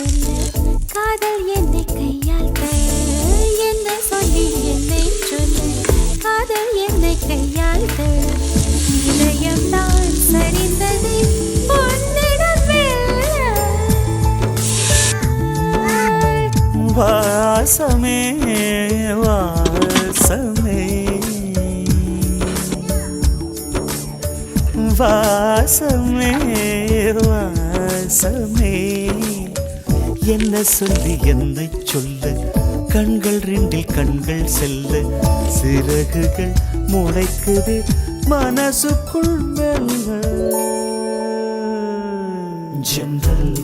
சொல்லு காதல் என்னை கையால் என்ன சொல்லி என்னை சொல்லு காதல் என்னை கையால் இதயம் தான் சரிந்தது வாசமே வாசமே வாசமே வாசமே என்ன சொல்லி என்னை சொல்ல கண்கள் ரெண்டில் கண்கள் செல்ல சிறகுகள் முளைக்குது மனசுக்குள் மெல்ல ஜன்னல்